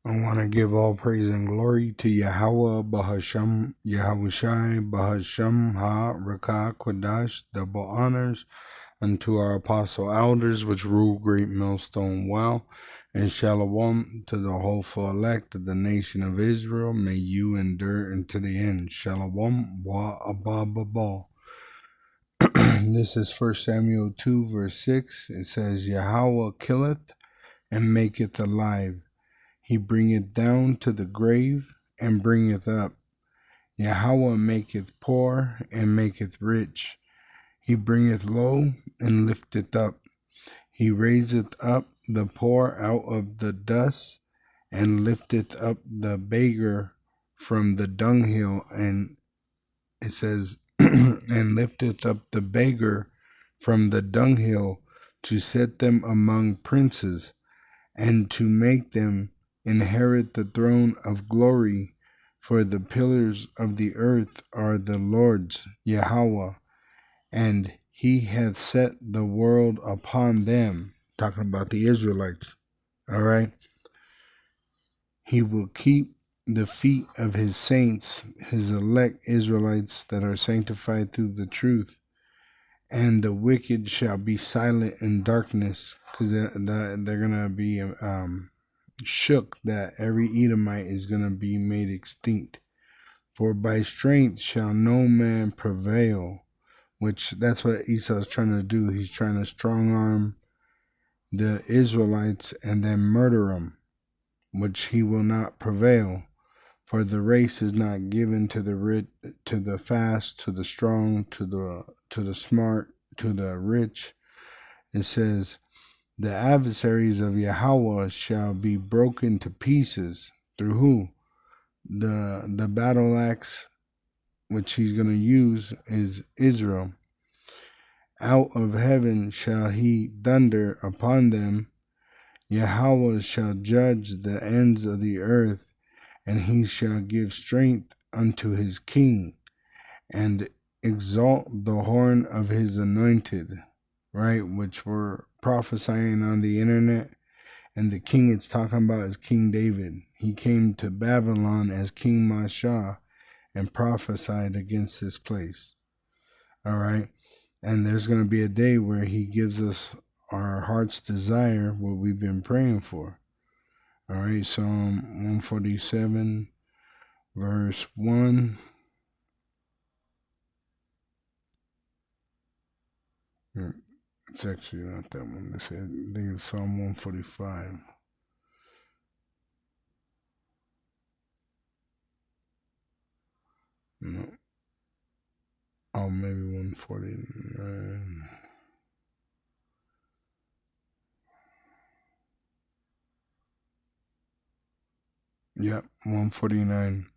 I want to give all praise and glory to Yahweh, Bahasham, Yahushai, Bahasham, Ha, Rakah, Quadash, double honors unto our apostle elders, which rule great millstone well, and shalom to the hopeful elect of the nation of Israel. May you endure unto the end. Shalom, wa abba. This is 1 Samuel 2, verse 6. It says, Yahweh killeth and maketh alive. He bringeth down to the grave and bringeth up. Yahweh maketh poor and maketh rich. He bringeth low and lifteth up. He raiseth up the poor out of the dust and lifteth up the beggar from the dunghill. And it says, and lifteth up the beggar from the dunghill to set them among princes and to make them inherit the throne of glory, for the pillars of the earth are the Lord's, Yahweh, and he hath set the world upon them. Talking about the Israelites. All right. He will keep the feet of his saints, his elect Israelites that are sanctified through the truth. And the wicked shall be silent in darkness, because they're going to be shook that every Edomite is going to be made extinct. For by strength shall no man prevail, which that's what Esau's trying to do. He's trying to strong arm the Israelites and then murder them, which he will not prevail. For the race is not given to the rich, to the fast, to the strong, to the smart, to the rich. It says, the adversaries of Yahweh shall be broken to pieces. Through who? The battle axe which he's going to use is Israel. Out of heaven shall he thunder upon them. Yahweh shall judge the ends of the earth, and he shall give strength unto his king, and exalt the horn of his anointed, right? Which we're prophesying on the internet. And the king it's talking about is King David. He came to Babylon as King Mashah and prophesied against this place. All right. And there's going to be a day where he gives us our heart's desire, what we've been praying for. All right. Psalm 147, verse 1. It's actually not that one. I think it's Psalm 145. No. Oh, maybe 149. Yep, 149.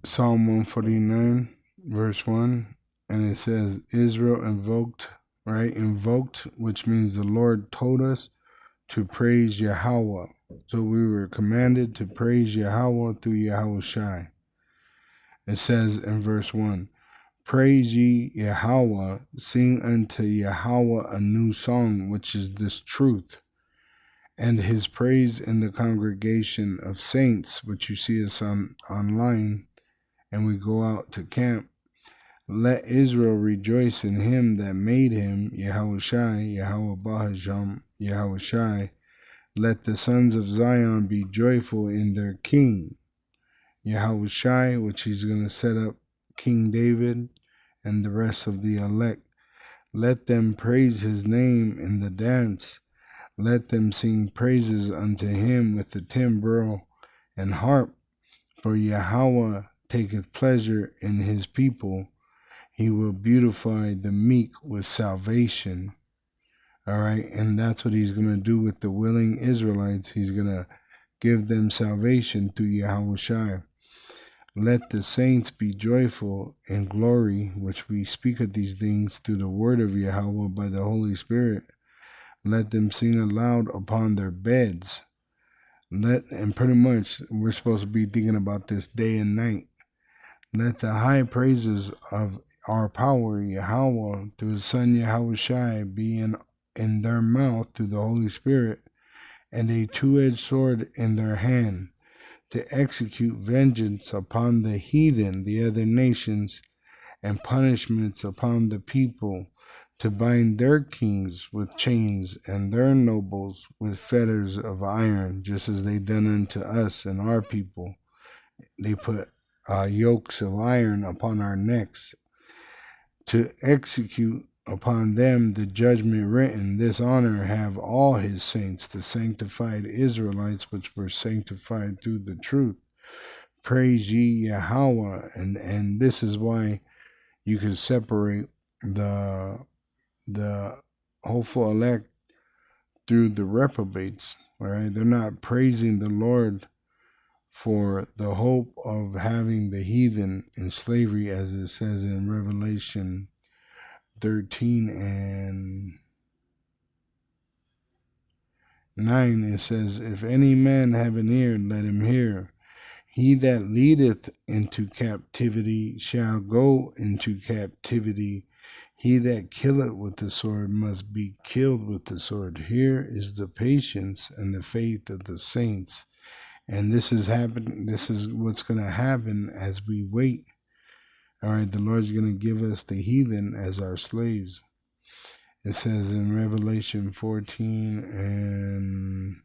Psalm 149, verse 1. And it says, Israel invoked, right? Invoked, which means the Lord told us to praise Yahweh. So we were commanded to praise Yahweh through Yahushai. It says in verse 1, praise ye Yahweh, sing unto Yahweh a new song, which is this truth, and his praise in the congregation of saints, which you see us online, and we go out to camp. Let Israel rejoice in him that made him, Yahushai, Yahweh Bahasham, Yahushai. Let the sons of Zion be joyful in their king, Yahushai, which he's going to set up King David and the rest of the elect. Let them praise his name in the dance. Let them sing praises unto him with the timbrel and harp. For Yahweh taketh pleasure in his people. He will beautify the meek with salvation. All right. And that's what he's going to do with the willing Israelites. He's going to give them salvation through Yahushai. Let the saints be joyful in glory, which we speak of these things through the word of Yahweh by the Holy Spirit. Let them sing aloud upon their beds. And pretty much we're supposed to be thinking about this day and night. Let the high praises of our power, Yahweh, through his son Yahushai, be in their mouth through the Holy Spirit, and a two-edged sword in their hand, to execute vengeance upon the heathen, the other nations, and punishments upon the people, to bind their kings with chains and their nobles with fetters of iron, just as they done unto us and our people. They put yokes of iron upon our necks, to execute upon them the judgment written. This honor have all his saints, the sanctified Israelites, which were sanctified through the truth. Praise ye Yahweh. And this is why you can separate the hopeful elect through the reprobates. All right, they're not praising the Lord for the hope of having the heathen in slavery, as it says in Revelation 13 and 9. It says, if any man have an ear, let him hear. He that leadeth into captivity shall go into captivity. He that killeth with the sword must be killed with the sword. Here is the patience and the faith of the saints. And this is happening. This is what's going to happen as we wait. All right, the Lord's going to give us the heathen as our slaves. It says in Revelation 14 and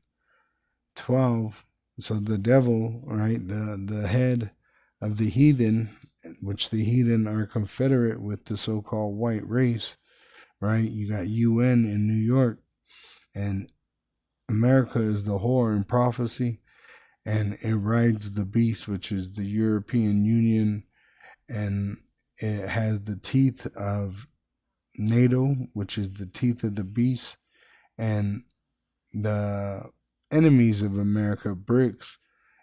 12, so the devil, right, the head of the heathen, which the heathen are confederate with the so-called white race, right? You got UN in New York, and America is the whore in prophecy, and it rides the beast, which is the European Union, and it has the teeth of NATO, which is the teeth of the beast, and the enemies of America, BRICS,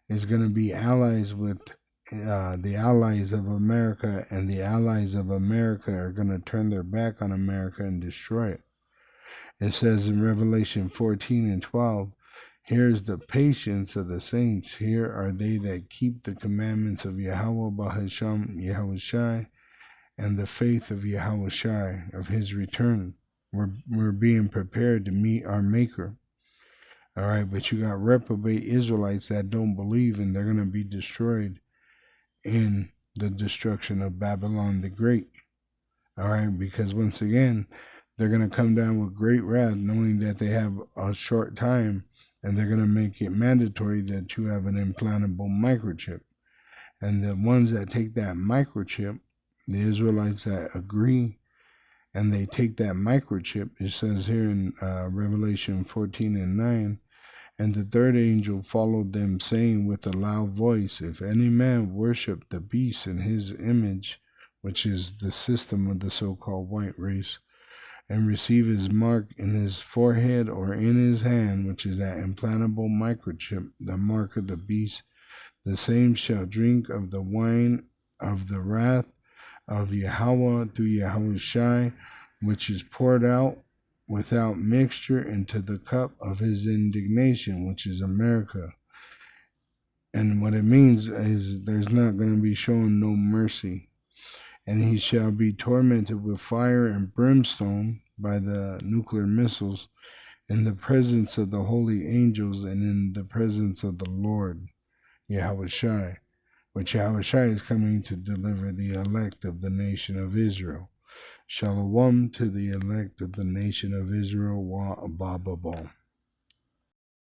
is going to be allies with the allies of America, and the allies of America are going to turn their back on America and destroy it. It says in Revelation 14 and 12, here's the patience of the saints. Here are they that keep the commandments of Yahweh Bahasham Yahushai, and the faith of Yahushai, of his return. We're being prepared to meet our Maker. All right, but you got reprobate Israelites that don't believe, and they're going to be destroyed in the destruction of Babylon the Great. All right, because once again, they're going to come down with great wrath, knowing that they have a short time, and they're going to make it mandatory that you have an implantable microchip. And the ones that take that microchip, the Israelites that agree, and they take that microchip, it says here in Revelation 14 and 9, and the third angel followed them, saying with a loud voice, if any man worship the beast in his image, which is the system of the so-called white race, and receive his mark in his forehead or in his hand, which is that implantable microchip, the mark of the beast, the same shall drink of the wine of the wrath of Yahweh through Yahushai, which is poured out without mixture into the cup of his indignation, which is America. And what it means is there's not going to be shown no mercy. And he shall be tormented with fire and brimstone by the nuclear missiles in the presence of the holy angels and in the presence of the Lord, Yahushai, which Yahushai is coming to deliver the elect of the nation of Israel. Shalom to the elect of the nation of Israel, wa abababal.